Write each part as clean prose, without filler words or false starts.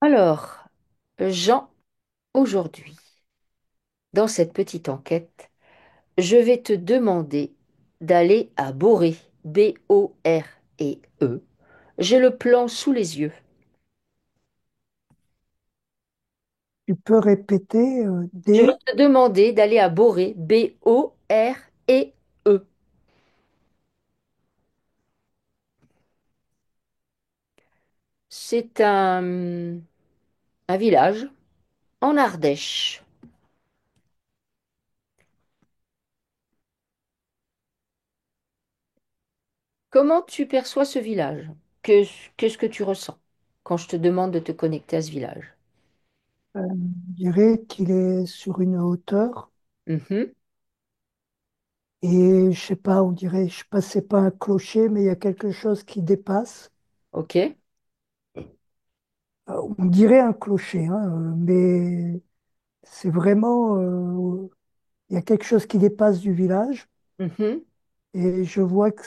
Alors, Jean, aujourd'hui, dans cette petite enquête, je vais te demander d'aller à Boré, B-O-R-E-E. J'ai le plan sous les yeux. Tu peux répéter Je vais D. te demander d'aller à Boré, B-O-R-E-E. C'est un village en Ardèche. Comment tu perçois ce village? Qu'est-ce que tu ressens quand je te demande de te connecter à ce village? Je dirais qu'il est sur une hauteur Mhm. et je sais pas, on dirait, je sais pas, c'est pas un clocher, mais il y a quelque chose qui dépasse. Ok. On dirait un clocher, hein, mais c'est vraiment, il y a quelque chose qui dépasse du village Mhm. et je vois que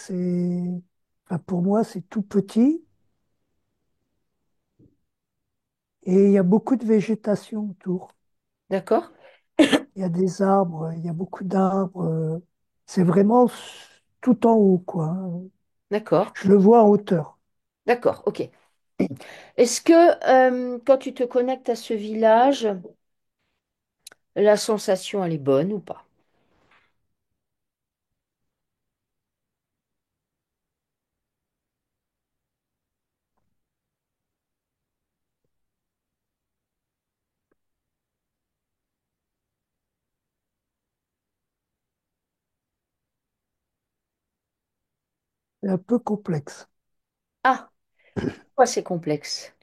enfin, pour moi, c'est tout petit et il y a beaucoup de végétation autour. D'accord? Il y a des arbres, il y a beaucoup d'arbres. C'est vraiment tout en haut, quoi, hein. D'accord. Je le vois en hauteur. D'accord, ok. Est-ce que quand tu te connectes à ce village, la sensation elle est bonne ou pas? C'est un peu complexe. Ah, pourquoi c'est complexe?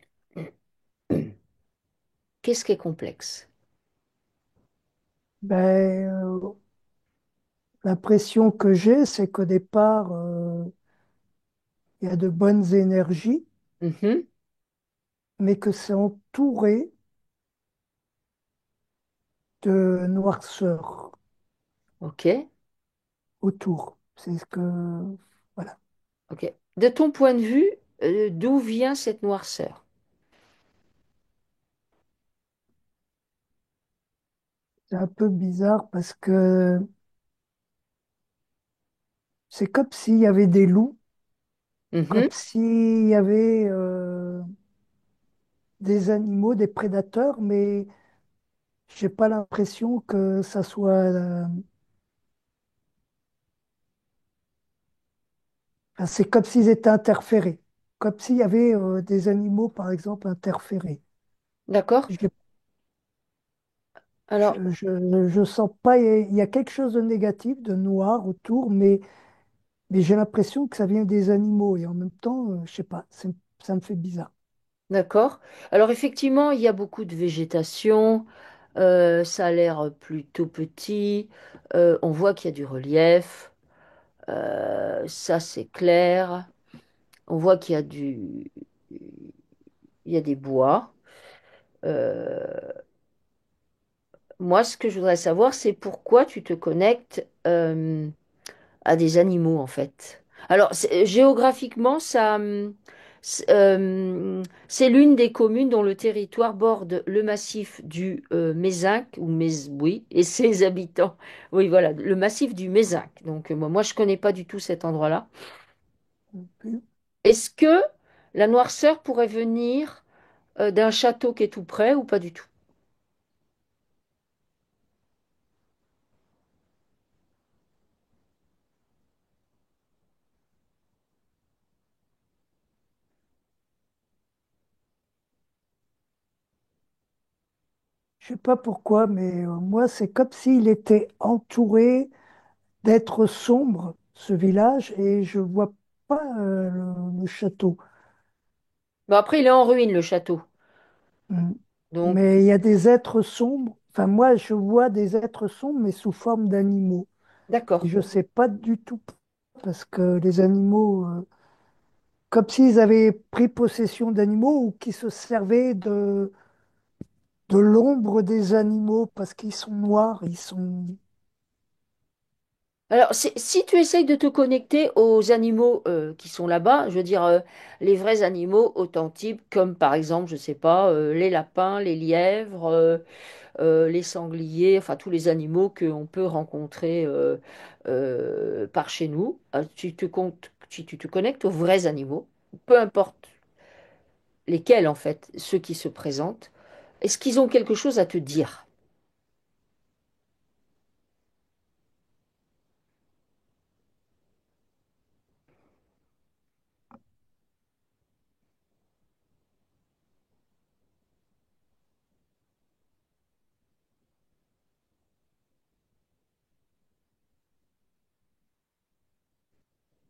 Qu'est-ce qui est complexe? Ben, l'impression que j'ai, c'est qu'au départ, il y a de bonnes énergies, Mhm. mais que c'est entouré de noirceur Ok, autour. C'est ce que, voilà, ok. De ton point de vue, d'où vient cette noirceur? c'est un peu bizarre parce que c'est comme s'il y avait des loups, comme Mhm. s'il y avait des animaux, des prédateurs, mais j'ai pas l'impression que ça soit. Enfin, c'est comme s'ils étaient interférés, comme s'il y avait des animaux, par exemple, interférés. D'accord? Je, Alors, je sens pas. Il y a quelque chose de négatif, de noir autour, mais j'ai l'impression que ça vient des animaux et en même temps, je sais pas, ça me fait bizarre. d'accord. Alors effectivement, il y a beaucoup de végétation, ça a l'air plutôt petit, on voit qu'il y a du relief, ça c'est clair. On voit il y a des bois. Euh, Moi, ce que je voudrais savoir, c'est pourquoi tu te connectes à des animaux, en fait. Alors, géographiquement, c'est l'une des communes dont le territoire borde le massif du Mézinc, oui, et ses habitants. Oui, voilà, le massif du Mézinc. Donc, moi, je connais pas du tout cet endroit-là. Est-ce que la noirceur pourrait venir d'un château qui est tout près ou pas du tout? Je sais pas pourquoi, mais moi, c'est comme s'il était entouré d'êtres sombres, ce village, et je vois pas le château. Bon, après, il est en ruine, le château. Mm. Donc, Mais il y a des êtres sombres. Enfin, moi, je vois des êtres sombres, mais sous forme d'animaux. Et d'accord, je sais pas du tout parce que les animaux, comme s'ils avaient pris possession d'animaux ou qui se servaient de l'ombre des animaux parce qu'ils sont noirs, ils sont. Alors, si tu essayes de te connecter aux animaux qui sont là-bas, je veux dire les vrais animaux authentiques, comme par exemple, je sais pas, les lapins, les lièvres, les sangliers, enfin tous les animaux qu'on peut rencontrer par chez nous, si tu te connectes aux vrais animaux, peu importe lesquels en fait, ceux qui se présentent, est-ce qu'ils ont quelque chose à te dire?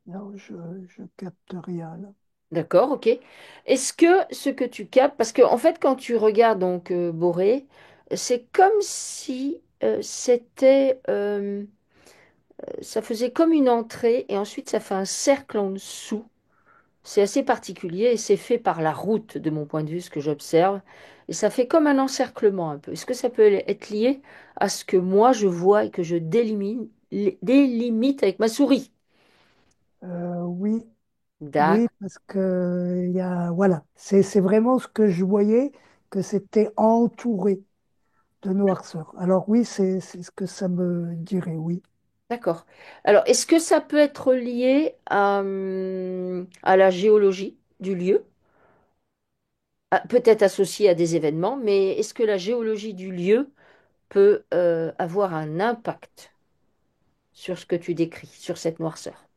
Non, je capte rien là. D'accord, ok. Est-ce que ce que tu captes, parce que en fait, quand tu regardes donc Boré, c'est comme si ça faisait comme une entrée et ensuite ça fait un cercle en dessous. C'est assez particulier et c'est fait par la route de mon point de vue, ce que j'observe. Et ça fait comme un encerclement un peu. Est-ce que ça peut être lié à ce que moi je vois et que je délimite avec ma souris? Oui, oui, D'accord, parce que il y a, voilà, c'est vraiment ce que je voyais, que c'était entouré de noirceur. Alors oui, c'est ce que ça me dirait, oui. d'accord. Alors, est-ce que ça peut être lié à la géologie du lieu? Ah, peut-être associé à des événements, mais est-ce que la géologie du lieu peut avoir un impact sur ce que tu décris, sur cette noirceur?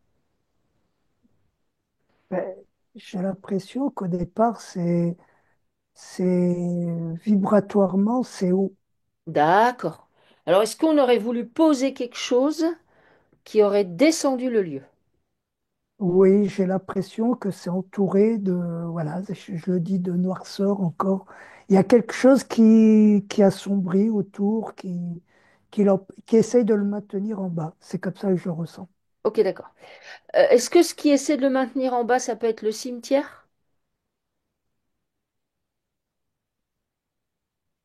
Ben, j'ai l'impression qu'au départ, c'est vibratoirement, c'est haut. D'accord. Alors, est-ce qu'on aurait voulu poser quelque chose qui aurait descendu le lieu? Oui, j'ai l'impression que c'est entouré de, voilà, je le dis, de noirceur encore. Il y a quelque chose qui assombrit autour, qui essaye de le maintenir en bas. C'est comme ça que je le ressens. Ok, d'accord. Est-ce que ce qui essaie de le maintenir en bas, ça peut être le cimetière?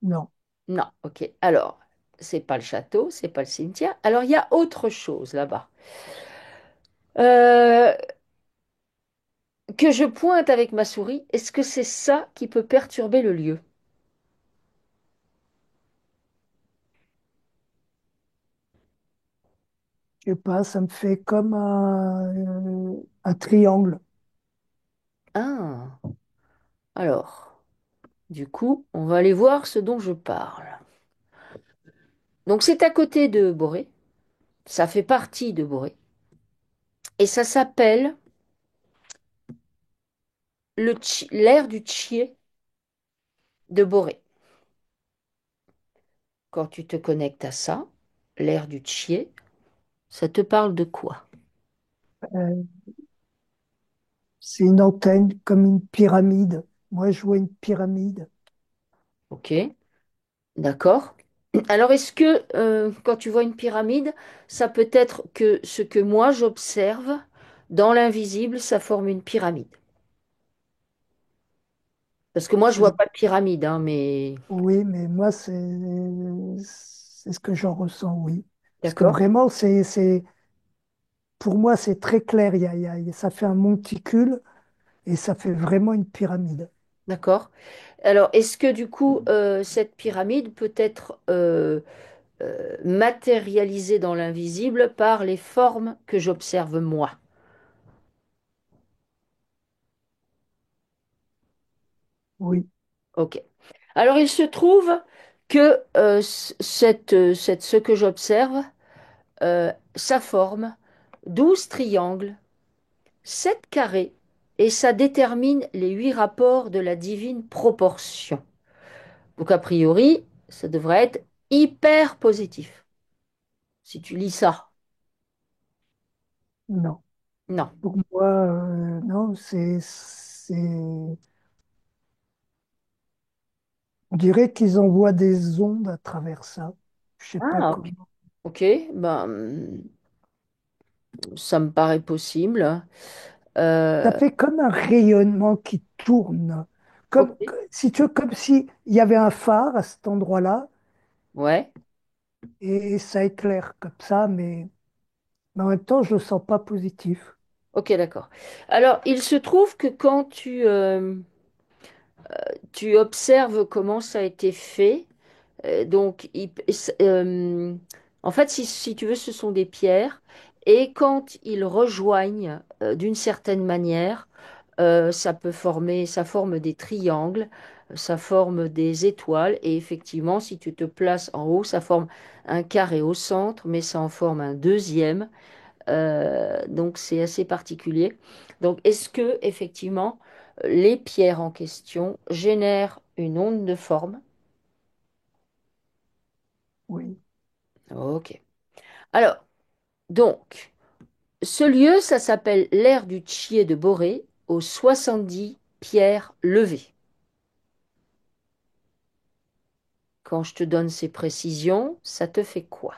Non, Non, ok. Alors, c'est pas le château, c'est pas le cimetière. Alors, il y a autre chose là-bas. Euh, que je pointe avec ma souris, est-ce que c'est ça qui peut perturber le lieu? je sais pas, ça me fait comme un triangle. Ah, alors, du coup, on va aller voir ce dont je parle. Donc, c'est à côté de Boré, ça fait partie de Boré, et ça s'appelle l'aire du Tchié de Boré. Quand tu te connectes à ça, l'aire du Tchié, ça te parle de quoi? Euh, c'est une antenne comme une pyramide. Moi, je vois une pyramide. Ok, d'accord. Alors, est-ce que quand tu vois une pyramide, ça peut être que ce que moi j'observe dans l'invisible, ça forme une pyramide? Parce que moi, je vois C'est- pas de pyramide, hein, mais Oui, mais moi, c'est ce que j'en ressens, oui. Parce que d'accord, vraiment, pour moi, c'est très clair. Ça fait un monticule et ça fait vraiment une pyramide. d'accord. Alors, est-ce que du coup, cette pyramide peut être matérialisée dans l'invisible par les formes que j'observe moi? Oui, Ok. Alors, il se trouve que ce que j'observe, ça forme 12 triangles, 7 carrés, et ça détermine les 8 rapports de la divine proportion. Donc, a priori, ça devrait être hyper positif. Si tu lis ça. non. Non. Pour moi, non, on dirait qu'ils envoient des ondes à travers ça. Je sais pas Ah, ok. comment. Ok, ben, ça me paraît possible. Ça Euh, fait comme un rayonnement qui tourne. ok. Si tu veux, comme s'il y avait un phare à cet endroit-là Ouais. et ça éclaire comme ça, Mais en même temps, je le sens pas positif. Ok, d'accord. Alors, il se trouve que quand tu observes comment ça a été fait, donc, en fait, si tu veux, ce sont des pierres. Et quand ils rejoignent d'une certaine manière, ça forme des triangles, ça forme des étoiles. Et effectivement, si tu te places en haut, ça forme un carré au centre, mais ça en forme un deuxième. Donc, c'est assez particulier. Donc, est-ce que, effectivement, les pierres en question génèrent une onde de forme? Oui. Ok. Alors, donc, ce lieu, ça s'appelle l'aire du Chier de Boré, aux 70 pierres levées. Quand je te donne ces précisions, ça te fait quoi?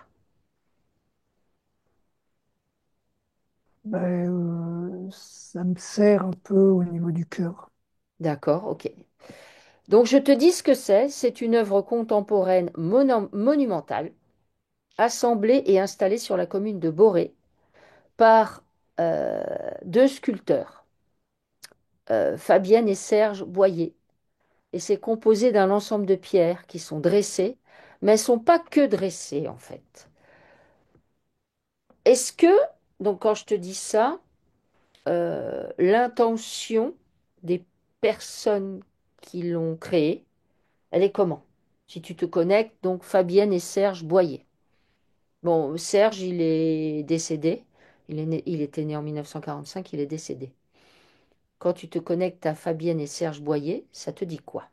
Ben, ça me sert un peu au niveau du cœur. D'accord, ok. Donc, je te dis ce que c'est. C'est une œuvre contemporaine monumentale, assemblée et installée sur la commune de Boré par euh, deux sculpteurs, Fabienne et Serge Boyer. Et c'est composé d'un ensemble de pierres qui sont dressées, mais elles ne sont pas que dressées en fait. Est-ce que, donc quand je te dis ça, l'intention des personnes qui l'ont créé, elle est comment? Si tu te connectes, donc Fabienne et Serge Boyer. Bon, Serge, il est décédé. Il était né en 1945, il est décédé. Quand tu te connectes à Fabienne et Serge Boyer, ça te dit quoi?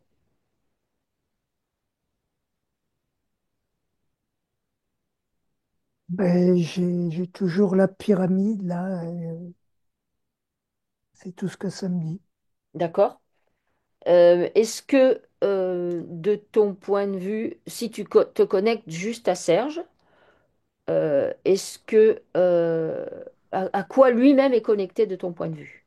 Ben, j'ai toujours la pyramide là, c'est tout ce que ça me dit. D'accord? Est-ce que, de ton point de vue, si tu te connectes juste à Serge, est-ce que à quoi lui-même est connecté de ton point de vue?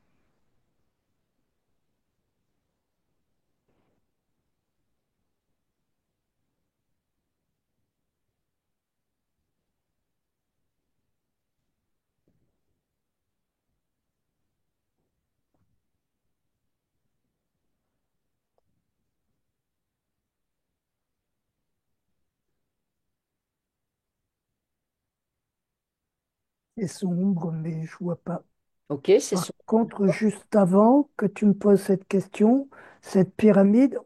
C'est sombre, mais je vois pas. Ok, c'est Par son. contre, juste avant que tu me poses cette question, cette pyramide,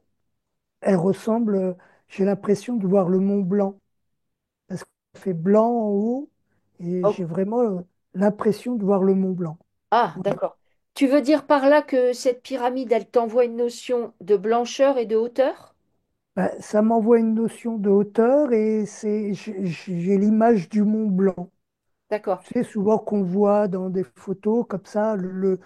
elle ressemble, j'ai l'impression de voir le Mont Blanc, parce qu'il fait blanc en haut, et Oh, j'ai vraiment l'impression de voir le Mont Blanc. ah, Voilà. d'accord. Tu veux dire par là que cette pyramide, elle t'envoie une notion de blancheur et de hauteur? Ben, ça m'envoie une notion de hauteur, et j'ai l'image du Mont Blanc. D'accord, Tu sais, souvent qu'on voit dans des photos comme ça, le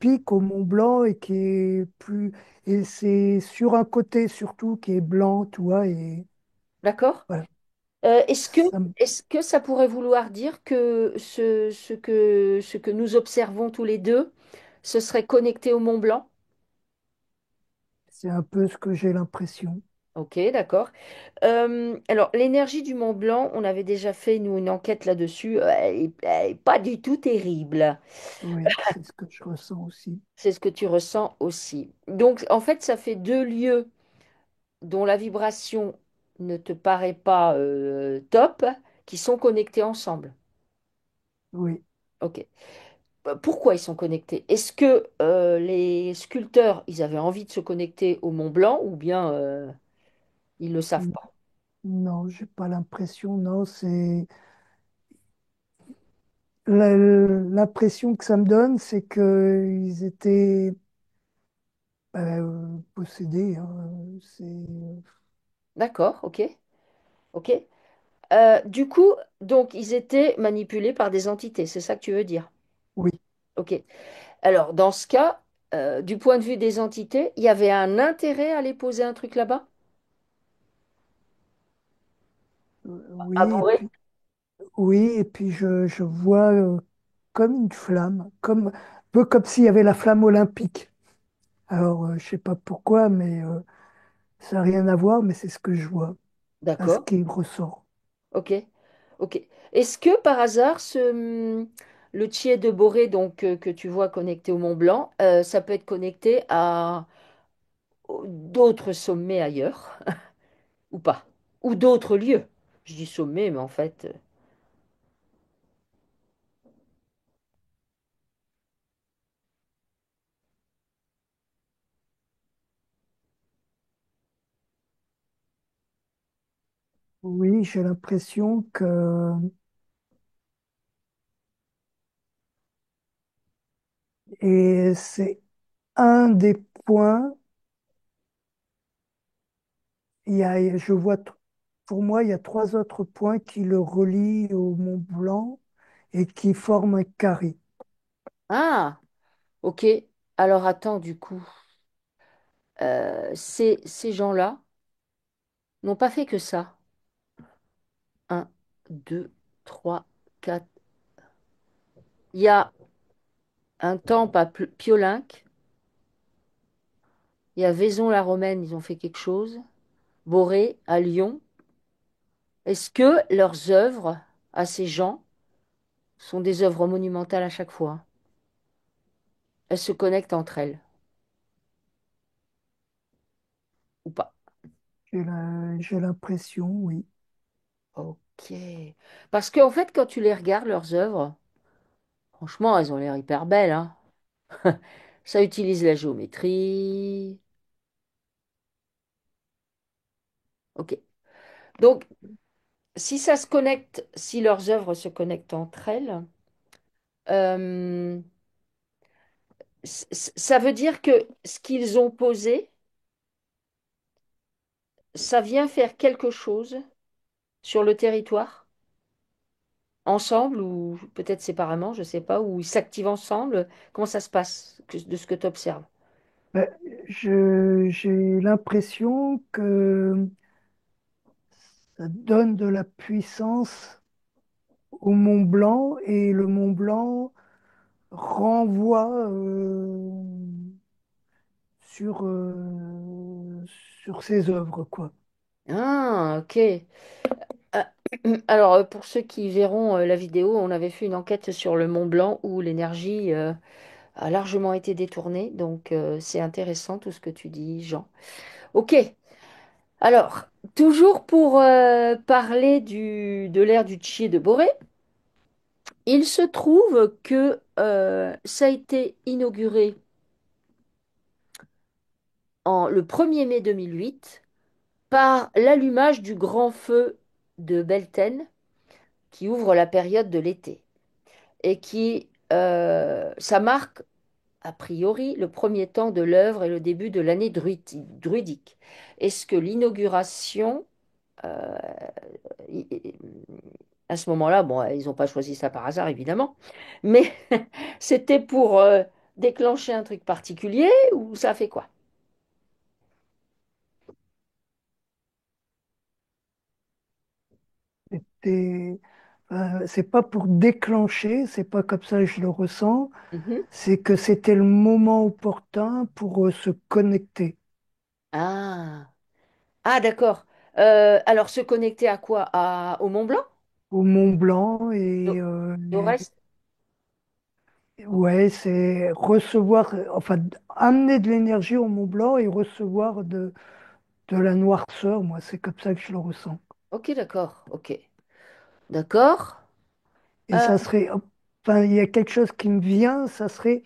pic au Mont Blanc et qui est plus. Et c'est sur un côté surtout qui est blanc, tu vois, et d'accord. voilà. Est-ce que, Ça me- est-ce que ça pourrait vouloir dire que ce que nous observons tous les deux, ce serait connecté au Mont Blanc? c'est un peu ce que j'ai l'impression. Ok, d'accord. Alors, l'énergie du Mont Blanc, on avait déjà fait, nous, une enquête là-dessus. Elle est pas du tout terrible. Oui, c'est ce que je ressens aussi. C'est ce que tu ressens aussi. Donc, en fait, ça fait deux lieux dont la vibration ne te paraît pas top, qui sont connectés ensemble. Oui. Ok. Pourquoi ils sont connectés? Est-ce que les sculpteurs, ils avaient envie de se connecter au Mont Blanc ou bien ils ne le savent N- pas? Non, j'ai pas l'impression. Non, c'est l'impression que ça me donne, c'est qu'ils étaient possédés, hein. D'accord, ok, ok. Du coup, donc, ils étaient manipulés par des entités, c'est ça que tu veux dire? Oui, Ok. Alors, dans ce cas, du point de vue des entités, il y avait un intérêt à aller poser un truc là-bas? À oui, Boré? et puis je vois comme une flamme, un peu comme s'il y avait la flamme olympique. Alors, je sais pas pourquoi, mais ça n'a rien à voir, mais c'est ce que je vois, à ce D'accord, qui ressort. ok. Ok. Est-ce que par hasard, le Thiers de Boré donc, que tu vois connecté au Mont Blanc, ça peut être connecté à d'autres sommets ailleurs ou pas? Ou d'autres lieux? Je dis sommet, mais en fait. Oui, j'ai l'impression que et c'est un des points. Je vois, pour moi, il y a trois autres points qui le relient au Mont Blanc et qui forment un carré. Ah, ok. Alors attends, du coup, ces gens-là n'ont pas fait que ça. Un, deux, trois, quatre. Il y a un temple à Piolinc. Il y a Vaison-la-Romaine, ils ont fait quelque chose. Boré, à Lyon. Est-ce que leurs œuvres, à ces gens, sont des œuvres monumentales à chaque fois? Elles se connectent entre elles, ou pas? J'ai l'impression, oui. Ok. Parce qu'en fait, quand tu les regardes, leurs œuvres, franchement, elles ont l'air hyper belles, hein. Ça utilise la géométrie. Ok. Donc, si ça se connecte, si leurs œuvres se connectent entre elles, euh, ça veut dire que ce qu'ils ont posé, ça vient faire quelque chose sur le territoire, ensemble ou peut-être séparément, je ne sais pas, ou ils s'activent ensemble. Comment ça se passe de ce que tu observes? Ben, j'ai l'impression que ça donne de la puissance au Mont Blanc et le Mont Blanc renvoie sur, sur ses œuvres, quoi. Ah, ok. Ah, alors, pour ceux qui verront la vidéo, on avait fait une enquête sur le Mont Blanc où l'énergie a largement été détournée. Donc, c'est intéressant tout ce que tu dis, Jean. Ok. Alors, toujours pour parler de l'ère du Tchier de Boré, il se trouve que ça a été inauguré le 1er mai 2008 par l'allumage du grand feu de Belten qui ouvre la période de l'été et ça marque a priori le premier temps de l'œuvre et le début de l'année druidique. Est-ce que l'inauguration, euh, i- i- à ce moment-là, bon, ils n'ont pas choisi ça par hasard évidemment, mais c'était pour déclencher un truc particulier ou ça a fait quoi? C'était, c'est pas pour déclencher, c'est pas comme ça que je le ressens, Mhm. c'est que c'était le moment opportun pour se connecter Ah, ah d'accord. Alors se connecter à quoi? Au Mont Blanc? au Mont Blanc Et et au reste? ouais, c'est recevoir, enfin, amener de l'énergie au Mont Blanc et recevoir de la noirceur. Moi, c'est comme ça que je le ressens. Ok, d'accord. Ok, d'accord. Et Euh, ça serait, enfin, il y a quelque chose qui me vient, ça serait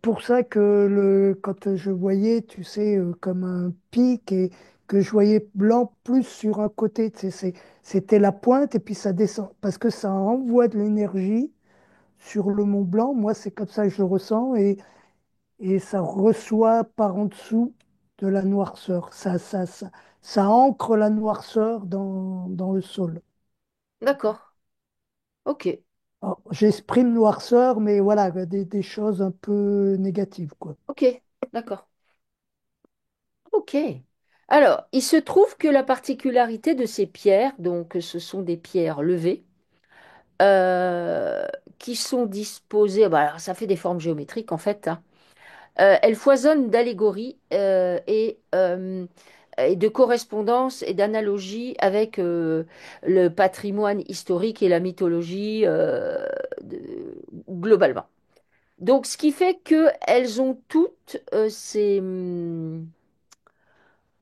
pour ça que quand je voyais, tu sais, comme un pic et que je voyais blanc plus sur un côté, tu sais, c'était la pointe et puis ça descend, parce que ça envoie de l'énergie sur le Mont Blanc. Moi, c'est comme ça que je le ressens et ça reçoit par en dessous de la noirceur. Ça ancre la noirceur dans le sol. d'accord. Ok, Alors, j'exprime noirceur, mais voilà, des choses un peu négatives, quoi. ok, d'accord. Ok. Alors, il se trouve que la particularité de ces pierres, donc ce sont des pierres levées, euh, qui sont disposées, bah, alors, ça fait des formes géométriques en fait, hein. Elles foisonnent d'allégories et et de correspondance et d'analogie avec le patrimoine historique et la mythologie globalement. Donc, ce qui fait qu'elles ont toutes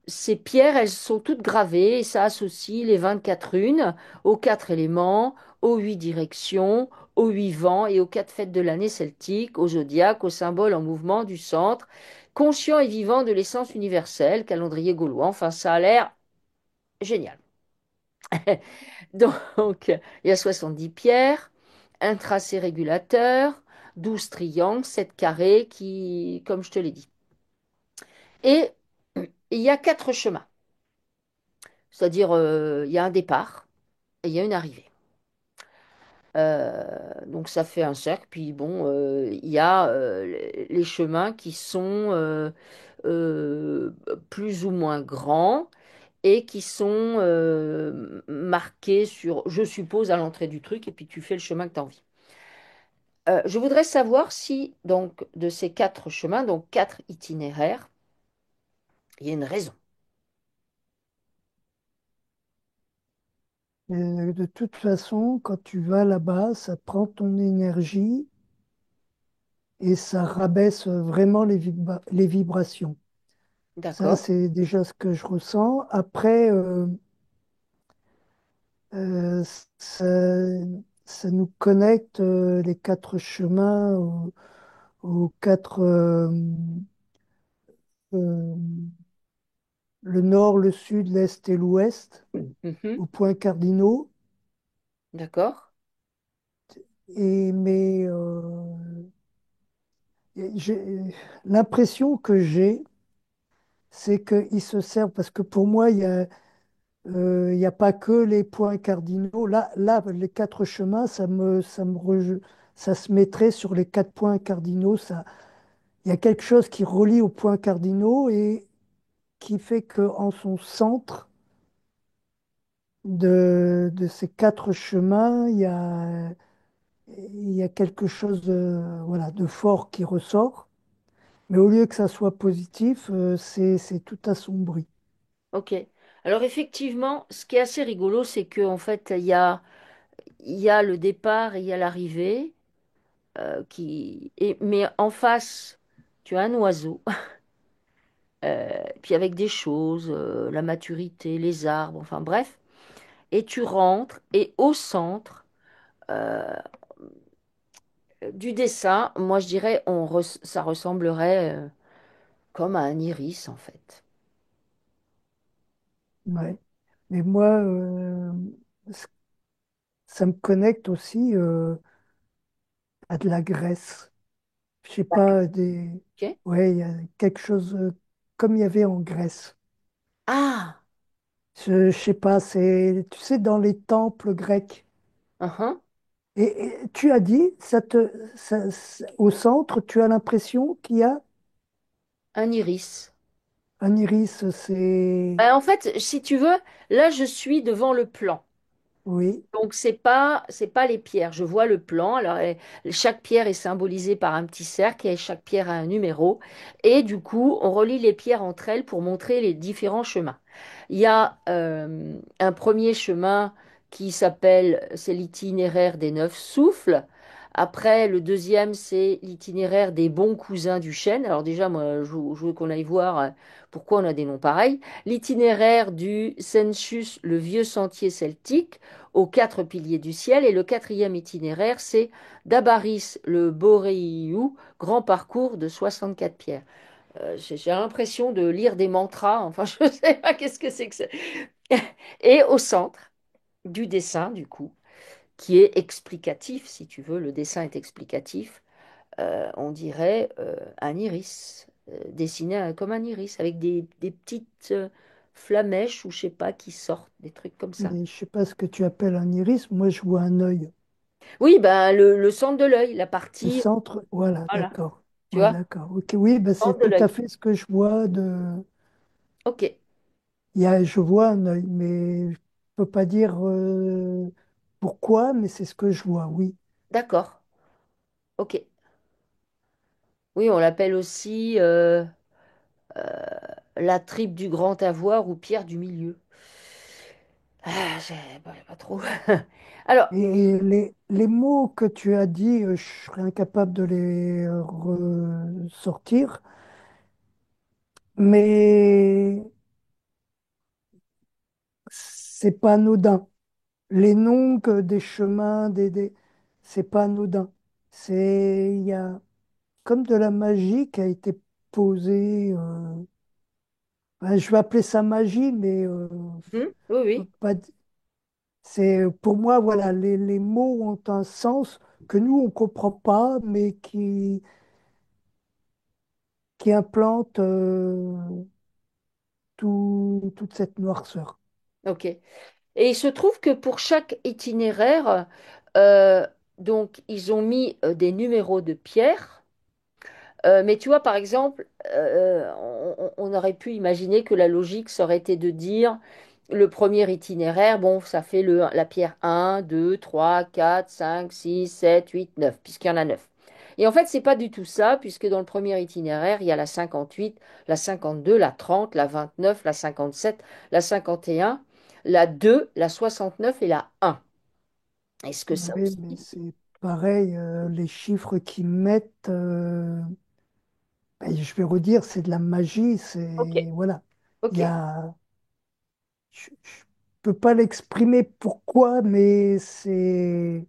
ces pierres, elles sont toutes gravées et ça associe les 24 runes aux quatre éléments, aux huit directions, aux huit vents et aux quatre fêtes de l'année celtique, au zodiaque, aux symboles en mouvement du centre, conscient et vivant de l'essence universelle, calendrier gaulois. Enfin, ça a l'air génial. Donc, il y a 70 pierres, un tracé régulateur, 12 triangles, 7 carrés qui, comme je te l'ai dit. Et il y a quatre chemins. C'est-à-dire, il y a un départ et il y a une arrivée. Donc ça fait un cercle, puis bon, il y a les chemins qui sont euh, plus ou moins grands et qui sont marqués sur, je suppose, à l'entrée du truc, et puis tu fais le chemin que tu as envie. Je voudrais savoir si, donc, de ces quatre chemins, donc quatre itinéraires, il y a une raison. De toute façon, quand tu vas là-bas, ça prend ton énergie et ça rabaisse vraiment les vibrations. Ça, D'accord. c'est déjà ce que je ressens. Après, euh, ça, ça nous connecte les quatre chemins aux quatre, euh, le nord, le sud, l'est et l'ouest, Mhm. aux points cardinaux. D'accord. Mais j'ai l'impression que j'ai, c'est qu'ils se servent, parce que pour moi, il y a pas que les points cardinaux. Là, les quatre chemins, ça se mettrait sur les quatre points cardinaux. Ça, il y a quelque chose qui relie aux points cardinaux et qui fait qu'en son centre de ces quatre chemins, il y a quelque chose voilà, de fort qui ressort. Mais au lieu que ça soit positif, c'est tout assombri. Ok. Alors effectivement, ce qui est assez rigolo, c'est qu'en fait, il y a le départ et il y a l'arrivée, mais en face, tu as un oiseau, puis avec des choses, la maturité, les arbres, enfin bref, et tu rentres, et au centre euh, du dessin, moi je dirais, ça ressemblerait comme à un iris en fait. Ouais. Mais moi, c- ça me connecte aussi à de la Grèce. Je sais pas, Ok. ouais, il y a quelque chose comme il y avait en Grèce. Ah, Je sais pas, tu sais, dans les temples grecs. uhum, Et tu as dit, au centre, tu as l'impression qu'il y a un iris. un iris. C'est, En fait, si tu veux, là je suis devant le plan. oui, Donc c'est pas les pierres. Je vois le plan. Alors chaque pierre est symbolisée par un petit cercle et chaque pierre a un numéro. Et du coup, on relie les pierres entre elles pour montrer les différents chemins. Il y a un premier chemin qui s'appelle, c'est l'itinéraire des neuf souffles. Après, le deuxième, c'est l'itinéraire des bons cousins du chêne. Alors déjà, moi, je veux qu'on aille voir pourquoi on a des noms pareils. L'itinéraire du Sensus, le vieux sentier celtique aux quatre piliers du ciel. Et le quatrième itinéraire, c'est d'Abaris le Boréiou, grand parcours de 64 pierres. J'ai l'impression de lire des mantras, enfin je ne sais pas qu'est-ce que c'est que ça. Et au centre du dessin, du coup, qui est explicatif, si tu veux, le dessin est explicatif, on dirait un iris, dessiné comme un iris, avec des petites flamèches ou je sais pas qui sortent, des trucs comme ça. mais je sais pas ce que tu appelles un iris. Moi, je vois un œil. Oui, ben le centre de l'œil, la Le partie, centre, voilà, voilà, d'accord. tu Ouais, vois, d'accord. Ok, oui, ben c'est centre de tout à l'œil. fait ce que je vois de. Ok, Je vois un œil, mais je peux pas dire pourquoi, mais c'est ce que je vois, oui. d'accord, ok. Oui, on l'appelle aussi la tripe du grand avoir ou Pierre du milieu. Ah, pas trop. Alors, Et les mots que tu as dit, je serais incapable de les ressortir, mais c'est pas anodin. Les noms des chemins, c'est pas anodin. Il y a comme de la magie qui a été posée. Ben, je vais appeler ça magie, mais oui, oui, pas, pour moi, voilà, les mots ont un sens que nous, on comprend pas, mais qui implante toute cette noirceur. ok. Et il se trouve que pour chaque itinéraire, euh, donc ils ont mis des numéros de pierre. Mais tu vois, par exemple, on aurait pu imaginer que la logique ça aurait été de dire le premier itinéraire, bon, ça fait la pierre 1, 2, 3, 4, 5, 6, 7, 8, 9, puisqu'il y en a 9. Et en fait, c'est pas du tout ça, puisque dans le premier itinéraire, il y a la 58, la 52, la 30, la 29, la 57, la 51, la 2, la 69 et la 1. Est-ce que ça Oui, mais aussi? c'est pareil, les chiffres qu'ils mettent, ben, je vais redire, c'est de la magie, Ok, voilà. Il ok, y a, je peux pas l'exprimer pourquoi, mais c'est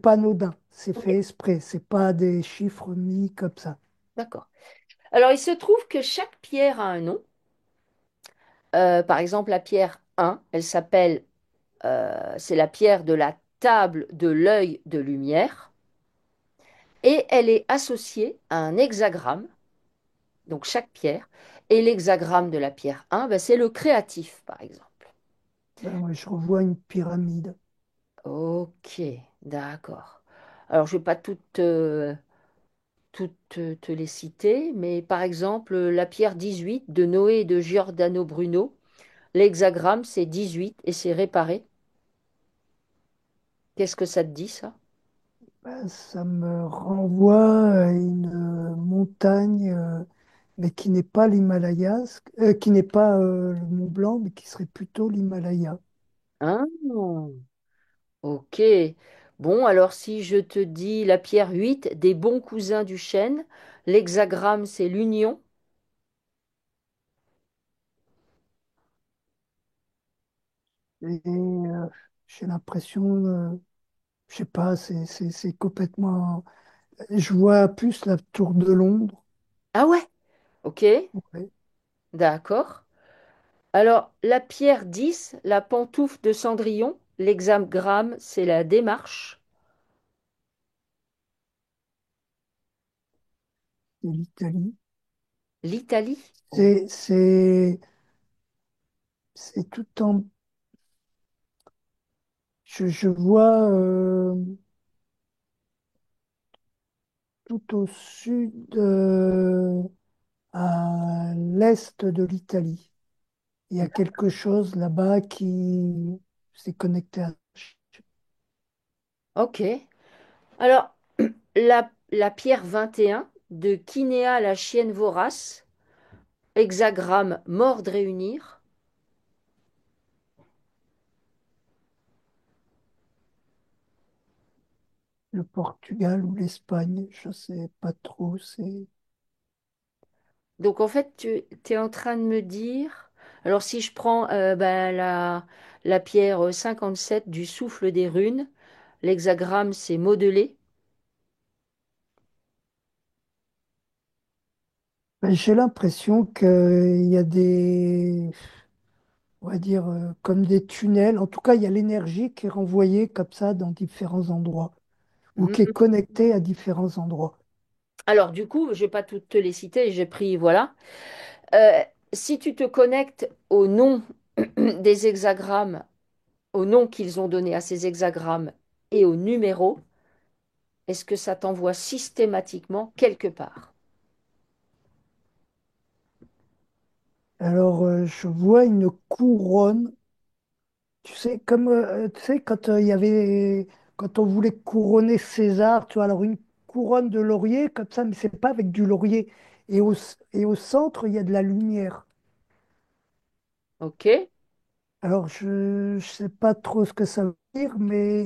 pas anodin, c'est ok, fait exprès, c'est pas des chiffres mis comme ça. d'accord. Alors, il se trouve que chaque pierre a un nom. Par exemple, la pierre 1, elle s'appelle, c'est la pierre de la table de l'œil de lumière, et elle est associée à un hexagramme, donc chaque pierre, et l'hexagramme de la pierre 1, ben, c'est le créatif, par exemple. Ben, ouais, je revois une pyramide. Ok, d'accord. Alors, je ne vais pas toutes te les citer, mais par exemple, la pierre 18 de Noé et de Giordano Bruno, l'hexagramme, c'est 18 et c'est réparé. Qu'est-ce que ça te dit, ça? Ben, ça me renvoie à une montagne, mais qui n'est pas l'Himalaya, qui n'est pas le Mont Blanc, mais qui serait plutôt l'Himalaya. Ah, ok. Bon, alors si je te dis la pierre 8 des bons cousins du chêne, l'hexagramme c'est l'union. Et j'ai l'impression, je sais pas, c'est complètement. Je vois plus la tour de Londres. Ah ouais, ok, Ouais, d'accord. Alors la pierre 10 la pantoufle de Cendrillon, l'hexagramme c'est la démarche. c'est l'Italie. L'Italie. Oh. C'est c'est- c'est tout en. Je vois tout au sud, à l'est de l'Italie. Il y a quelque chose là-bas qui s'est connecté à. Ok. Alors la pierre 21 de Kinéa la chienne vorace, hexagramme mordre et unir. Le Portugal ou l'Espagne, je sais pas trop. C'est Donc en fait, tu es en train de me dire, alors si je prends ben, la pierre 57 du souffle des runes, l'hexagramme c'est modelé. Ben, j'ai l'impression qu'il y a on va dire, comme des tunnels. En tout cas, il y a l'énergie qui est renvoyée comme ça dans différents endroits ou qui est Mhm. connectée à différents endroits. Alors du coup, je vais pas toutes te les citer, j'ai pris, voilà. Euh, Si tu te connectes au nom des hexagrammes, au nom qu'ils ont donné à ces hexagrammes et au numéro, est-ce que ça t'envoie systématiquement quelque part? Alors, je vois une couronne. Tu sais, comme tu sais, quand il y avait, quand on voulait couronner César, tu vois, alors une couronne de laurier comme ça, mais c'est pas avec du laurier. et au centre, il y a de la lumière. Ok. Alors, je ne sais pas trop ce que ça veut dire, mais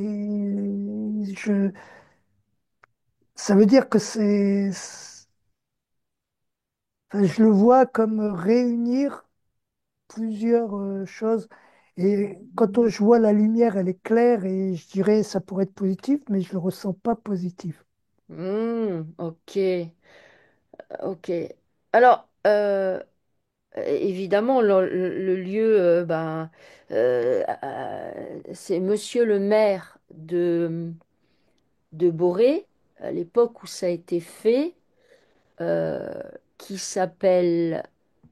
ça veut dire que enfin, je le vois comme réunir plusieurs choses. Et quand je vois la lumière, elle est claire et je dirais ça pourrait être positif, mais je ne le ressens pas positif. Ok. Ok. Alors, évidemment, le lieu, c'est Monsieur le maire de Boré, à l'époque où ça a été fait, euh, qui s'appelle...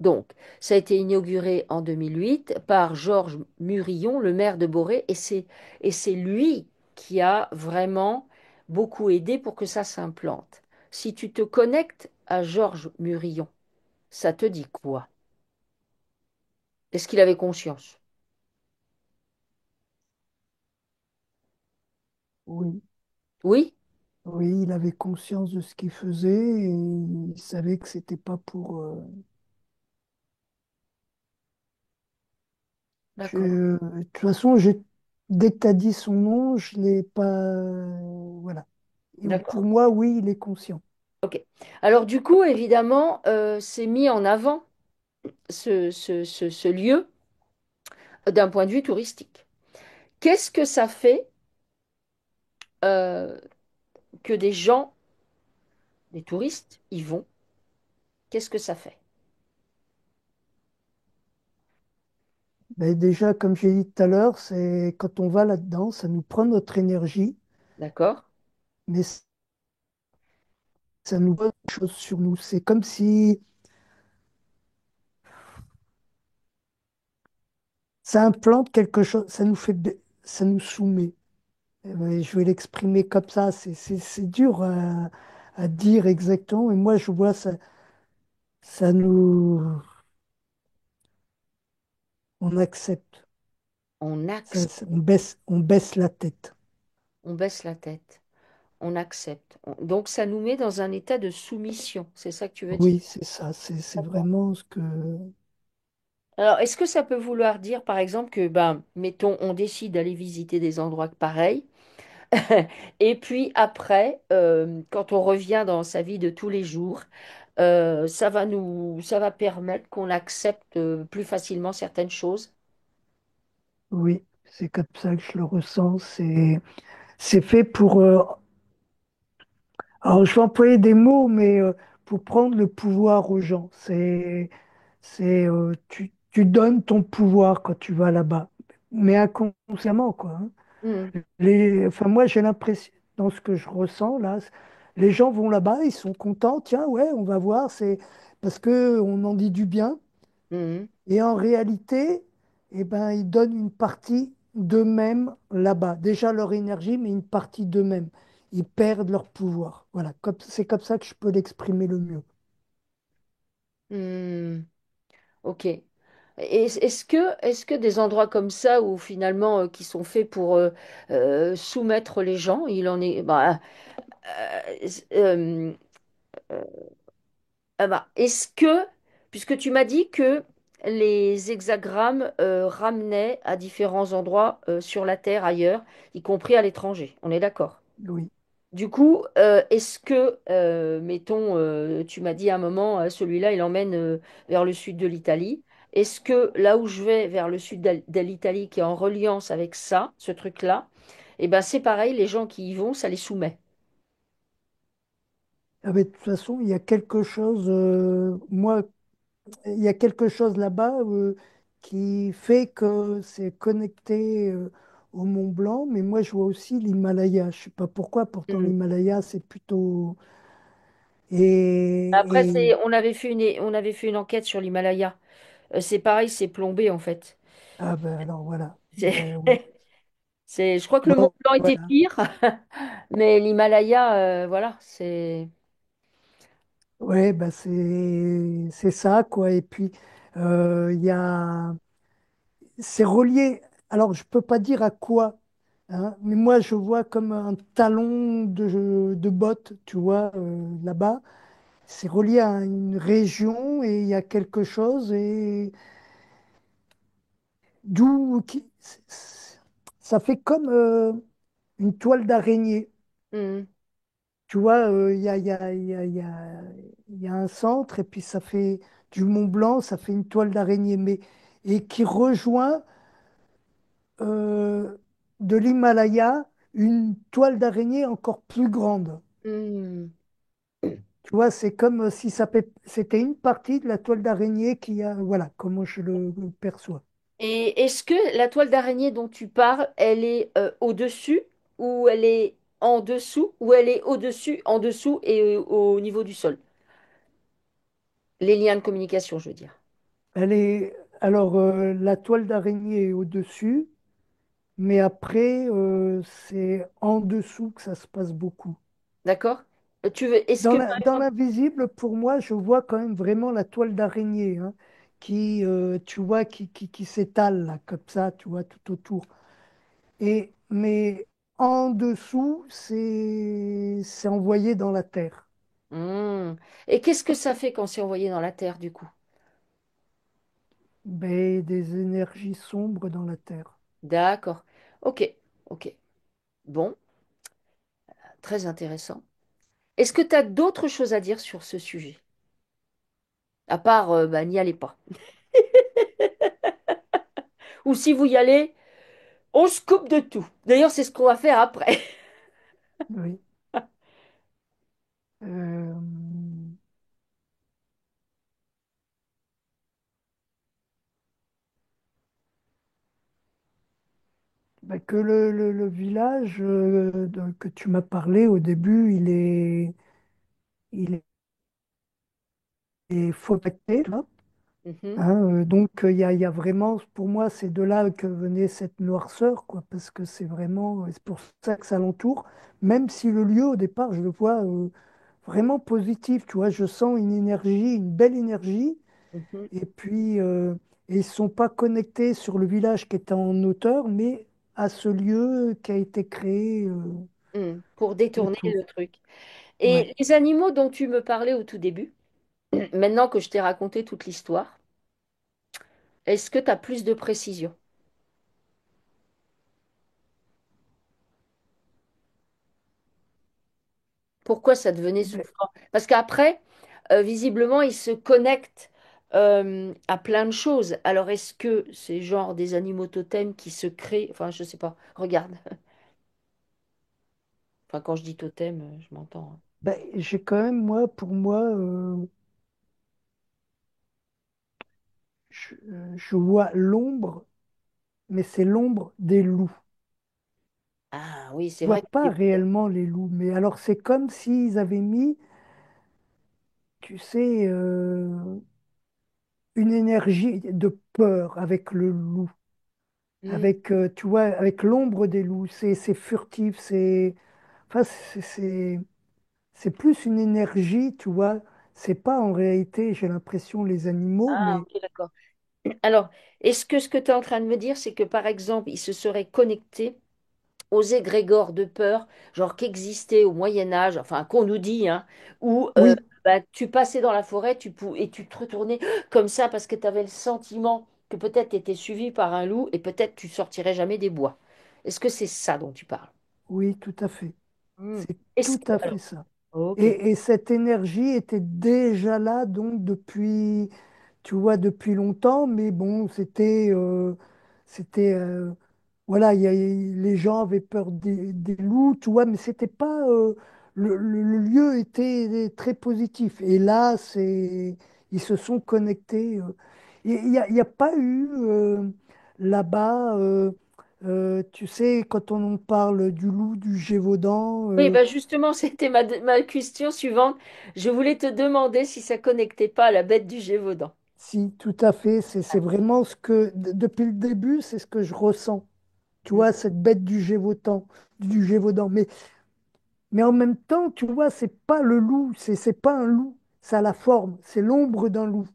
Donc, ça a été inauguré en 2008 par Georges Murillon, le maire de Boré, et c'est lui qui a vraiment beaucoup aidé pour que ça s'implante. Si tu te connectes à Georges Murillon, ça te dit quoi? Est-ce qu'il avait conscience? Oui, Oui? oui, il avait conscience de ce qu'il faisait et il savait que c'était pas pour. D'accord. De toute façon, dès que tu as dit son nom, je l'ai pas. Voilà. Et pour D'accord. moi, oui, il est conscient. Ok. Alors du coup, évidemment, c'est mis en avant ce lieu d'un point de vue touristique. Qu'est-ce que ça fait euh, que des gens, des touristes, y vont? Qu'est-ce que ça fait? Mais déjà, comme j'ai dit tout à l'heure, c'est quand on va là-dedans, ça nous prend notre énergie, D'accord? mais ça nous donne quelque chose sur nous. C'est comme si ça implante quelque chose, ça nous soumet. Ouais, je vais l'exprimer comme ça. C'est dur à dire exactement, mais moi, je vois ça, ça nous, on accepte. On accepte, On baisse la tête. on baisse la tête, on accepte. Donc ça nous met dans un état de soumission. C'est ça que tu veux dire? Oui, c'est ça. C'est D'accord. vraiment ce que. Alors, est-ce que ça peut vouloir dire, par exemple, que, ben, mettons, on décide d'aller visiter des endroits pareils, et puis après, quand on revient dans sa vie de tous les jours, ça va permettre qu'on accepte plus facilement certaines choses. Oui, c'est comme ça que je le ressens. C'est fait pour. Alors, je vais employer des mots, mais pour prendre le pouvoir aux gens. Tu donnes ton pouvoir quand tu vas là-bas, mais inconsciemment, quoi. Hein. Mhm, Enfin, moi, j'ai l'impression, dans ce que je ressens là, les gens vont là-bas, ils sont contents, tiens, ouais, on va voir, c'est parce que on en dit du bien, mhm. et en réalité, eh ben, ils donnent une partie d'eux-mêmes là-bas. Déjà leur énergie, mais une partie d'eux-mêmes. Ils perdent leur pouvoir. Voilà, c'est comme ça que je peux l'exprimer le mieux. Hmm, ok. Est-ce que des endroits comme ça, où finalement, qui sont faits pour soumettre les gens, il en est, bah, euh, ah bah, est-ce que, puisque tu m'as dit que les hexagrammes ramenaient à différents endroits sur la Terre ailleurs, y compris à l'étranger, on est d'accord? Oui. Du coup, est-ce que, mettons, tu m'as dit à un moment, celui-là, il emmène vers le sud de l'Italie. Est-ce que là où je vais vers le sud de l'Italie, qui est en reliance avec ça, ce truc-là, eh ben c'est pareil, les gens qui y vont, ça les soumet. Ah, mais de toute façon, il y a quelque chose, moi, il y a quelque chose là-bas qui fait que c'est connecté au Mont Blanc, mais moi, je vois aussi l'Himalaya. Je sais pas pourquoi, pourtant Hmm. l'Himalaya, c'est plutôt. Après, Et on avait fait une enquête sur l'Himalaya. C'est pareil, c'est plombé en fait. ah ben alors voilà. C'est, Ben oui. je crois que le Mont Bon, Blanc était voilà. pire, mais l'Himalaya, voilà, c'est. Ouais, ben c'est ça, quoi. Et puis, il y a. C'est relié. Alors, je peux pas dire à quoi, hein, mais moi, je vois comme un talon de botte, tu vois, là-bas. c'est relié à une région et il y a quelque chose et d'où ça fait comme une toile d'araignée. Hmm, Tu vois, il y a un centre et puis ça fait du Mont Blanc, ça fait une toile d'araignée, mais et qui rejoint euh, de l'Himalaya une toile d'araignée encore plus grande. hmm. Tu vois, c'est comme si c'était une partie de la toile d'araignée qui a, voilà, comment je le perçois. Et est-ce que la toile d'araignée dont tu parles, elle est au-dessus ou elle est en dessous ou elle est au-dessus, en dessous et au niveau du sol? Les liens de communication, je veux dire. Alors, la toile d'araignée est au-dessus, mais après, c'est en dessous que ça se passe beaucoup. D'accord? Est-ce que par Dans exemple, l'invisible, pour moi, je vois quand même vraiment la toile d'araignée, hein, qui, tu vois, qui s'étale là, comme ça, tu vois, tout autour. Mais en dessous, c'est envoyé dans la terre. hmm. Et qu'est-ce que ça fait quand c'est envoyé dans la terre du coup? Ben, des énergies sombres dans la terre. D'accord. Ok, ok. Bon, très intéressant. Est-ce que tu as d'autres choses à dire sur ce sujet? À part, bah, n'y allez pas. Ou si vous y allez, on se coupe de tout. D'ailleurs, c'est ce qu'on va faire après. Oui. Euh, ben, que le village que tu m'as parlé au début, il est formaté, là. Mhm, Hein, donc il y a vraiment, pour moi, c'est de là que venait cette noirceur, quoi, parce que c'est vraiment, c'est pour ça que ça l'entoure, même si le lieu, au départ, je le vois vraiment positif, tu vois, je sens une énergie, une belle énergie, mhm, et puis ils ne sont pas connectés sur le village qui est en hauteur, mais à ce lieu qui a été créé pour détourner le autour. truc. Ouais. Et les animaux dont tu me parlais au tout début, maintenant que je t'ai raconté toute l'histoire, est-ce que tu as plus de précision? Pourquoi ça devenait Ben, souffrant? Parce qu'après, visiblement, ils se connectent à plein de choses. Alors, est-ce que c'est genre des animaux totems qui se créent? Enfin, je sais pas. Regarde. Enfin, quand je dis totem, je m'entends, hein. j'ai quand même, moi, pour moi, je vois l'ombre, mais c'est l'ombre des loups. Ah oui, c'est Je vois vrai que pas réellement les loups, mais alors c'est comme s'ils avaient mis, tu sais, une énergie de peur avec le loup, Hmm. avec, tu vois, avec l'ombre des loups. C'est furtif, enfin, c'est plus une énergie, tu vois. C'est pas en réalité, j'ai l'impression, les animaux, Ah, mais ok, d'accord. Alors, est-ce que ce que tu es en train de me dire, c'est que par exemple, ils se seraient connectés aux égrégores de peur, genre qui existaient au Moyen Âge, enfin qu'on nous dit, hein, où oui, bah, tu passais dans la forêt et tu te retournais comme ça parce que tu avais le sentiment que peut-être tu étais suivi par un loup et peut-être tu sortirais jamais des bois. Est-ce que c'est ça dont tu parles? oui, tout à fait. Hmm. C'est Est-ce tout que... à fait Alors, ça. ok. Et cette énergie était déjà là, donc depuis, tu vois, depuis longtemps, mais bon, c'était, voilà, les gens avaient peur des loups, tu vois, mais c'était pas, le lieu était très positif. Et là, ils se sont connectés. Et il y a pas eu là-bas, tu sais, quand on en parle du loup du Gévaudan, Oui, bah justement, c'était ma question suivante. Je voulais te demander si ça connectait pas à la bête du Gévaudan. si, tout à fait, c'est vraiment ce que, depuis le début, c'est ce que je ressens. Tu Hmm. vois, cette bête du Gévaudan. Mais en même temps, tu vois, c'est pas le loup, c'est pas un loup, ça a la forme, c'est l'ombre d'un loup.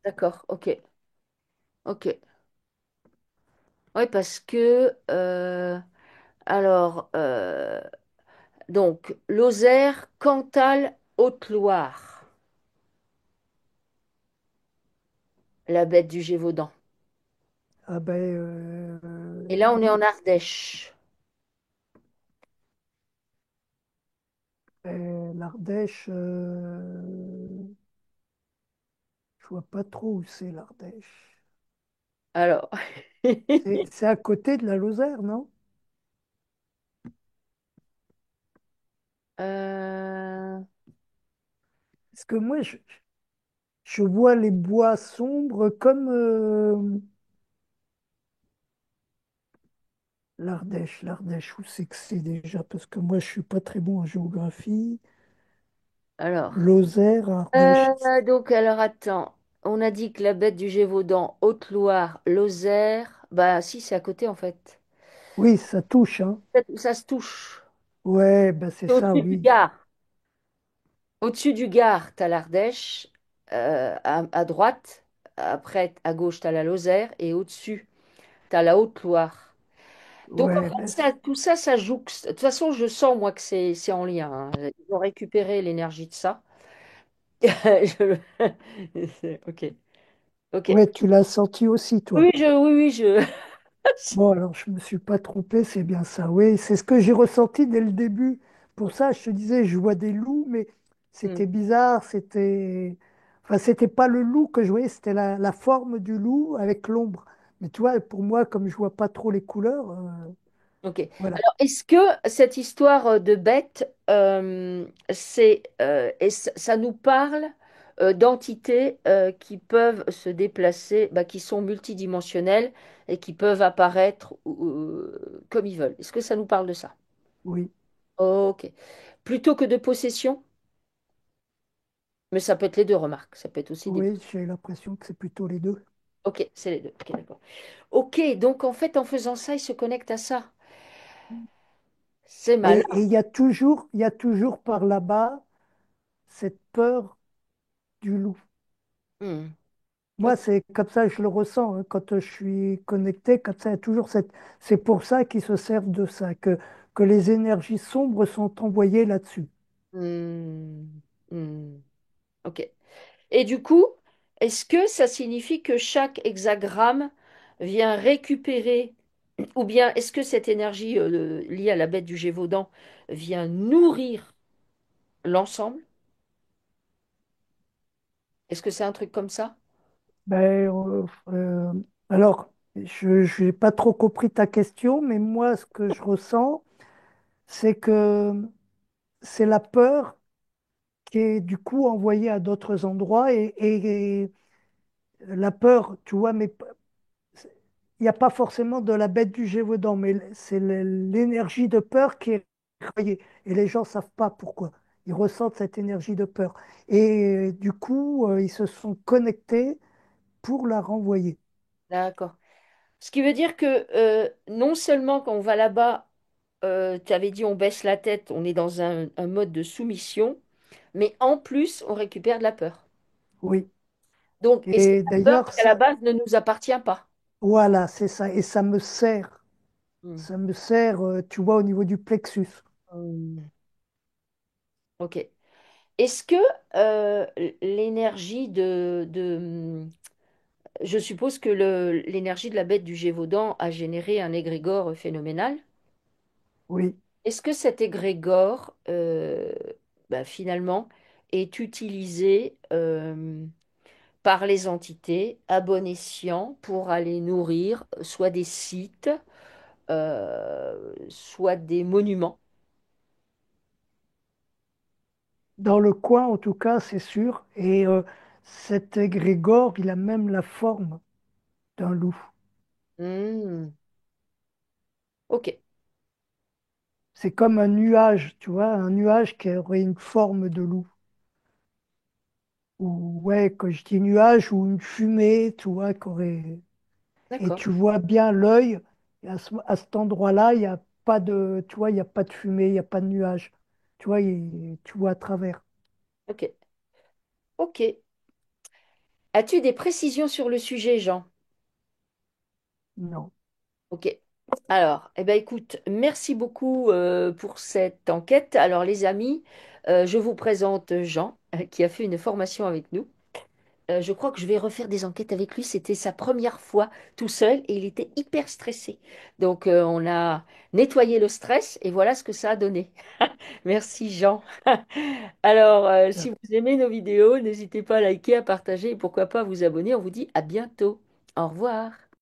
D'accord, ok, ok. Oui, parce que alors donc Lozère, Cantal, Haute-Loire. la bête du Gévaudan. Ah ben, Et là, on est en Ardèche. l'Ardèche, je vois pas trop où c'est l'Ardèche. Alors, C'est à côté de la Lozère, non? euh, Parce que moi, je vois les bois sombres comme l'Ardèche. L'Ardèche, où c'est que c'est déjà? Parce que moi, je suis pas très bon en géographie. alors, Lozère, Ardèche. alors attends. On a dit que la bête du Gévaudan, Haute-Loire, Lozère. Bah, si, c'est à côté en fait. Oui, ça touche, hein. Ça se touche. Ouais, ben c'est C'est ça, au-dessus du oui. Gard. Au-dessus du Gard, t'as l'Ardèche. À droite. Après, à gauche, t'as la Lozère. Et au-dessus, t'as la Haute-Loire. Donc en Ouais, fait, tout ça, ça jouxte. De toute façon, je sens moi que c'est en lien, hein. Ils ont récupéré l'énergie de ça. Je- Ok, ok. ouais, tu l'as senti aussi, toi. Oui, oui, Bon, alors je me suis pas trompé, c'est bien ça. Oui, c'est ce que j'ai ressenti dès le début. Pour ça, je te disais, je vois des loups, mais Hmm. c'était bizarre, enfin, c'était pas le loup que je voyais, c'était la forme du loup avec l'ombre. Mais tu vois, pour moi, comme je vois pas trop les couleurs, Ok. voilà. Alors, est-ce que cette histoire de bête, ça nous parle d'entités qui peuvent se déplacer, bah, qui sont multidimensionnelles et qui peuvent apparaître comme ils veulent. Est-ce que ça nous parle de ça? Oui, Ok. Plutôt que de possession, mais ça peut être les deux, remarques. Ça peut être aussi des... oui, j'ai l'impression que c'est plutôt les deux. Ok, c'est les deux. Ok, d'accord. Ok, donc en fait, en faisant ça, il se connecte à ça. C'est malin. Et il y a toujours par là-bas cette peur du loup. Hmm. Moi, Ok. c'est comme ça que je le ressens, hein, quand je suis connecté, comme ça, il y a toujours cette... C'est pour ça qu'ils se servent de ça, que les énergies sombres sont envoyées là-dessus. Hmm. Hmm. Ok. Et du coup, est-ce que ça signifie que chaque hexagramme vient récupérer, ou bien est-ce que cette énergie liée à la bête du Gévaudan vient nourrir l'ensemble? Est-ce que c'est un truc comme ça? Ben, alors, je n'ai pas trop compris ta question, mais moi, ce que je ressens, c'est que c'est la peur qui est du coup envoyée à d'autres endroits et la peur, tu vois, mais il n'y a pas forcément de la bête du Gévaudan, mais c'est l'énergie de peur qui est renvoyée. Et les gens ne savent pas pourquoi. Ils ressentent cette énergie de peur. Et du coup, ils se sont connectés pour la renvoyer. D'accord. Ce qui veut dire que non seulement quand on va là-bas, tu avais dit on baisse la tête, on est dans un mode de soumission, mais en plus on récupère de la peur. Oui. Donc, et c'est Et la peur d'ailleurs, qui à la ça, base ne nous appartient pas. voilà, c'est ça. Et ça me sert. Hmm. Ça me sert, tu vois, au niveau du plexus. Hmm. Ok. Est-ce que l'énergie je suppose que l'énergie de la bête du Gévaudan a généré un égrégore phénoménal. Oui. Est-ce que cet égrégore, bah, finalement, est utilisé par les entités à bon escient pour aller nourrir soit des sites, soit des monuments? Dans le coin, en tout cas, c'est sûr. Et cet égrégore, il a même la forme d'un loup. Hmm. Ok, C'est comme un nuage, tu vois, un nuage qui aurait une forme de loup. Ou ouais, quand je dis nuage, ou une fumée, tu vois, et d'accord. tu vois bien l'œil. Et à cet endroit-là, il n'y a pas de, tu vois, il y a pas de fumée, il n'y a pas de nuage. Tu vois, tu vois à travers. Ok, ok. As-tu des précisions sur le sujet, Jean? Non. Ok. Alors, eh ben, écoute, merci beaucoup pour cette enquête. Alors, les amis, je vous présente Jean, qui a fait une formation avec nous. Je crois que je vais refaire des enquêtes avec lui. C'était sa première fois tout seul et il était hyper stressé. Donc, on a nettoyé le stress et voilà ce que ça a donné. Merci, Jean. Alors, si vous aimez nos vidéos, n'hésitez pas à liker, à partager et pourquoi pas à vous abonner. On vous dit à bientôt. Au revoir.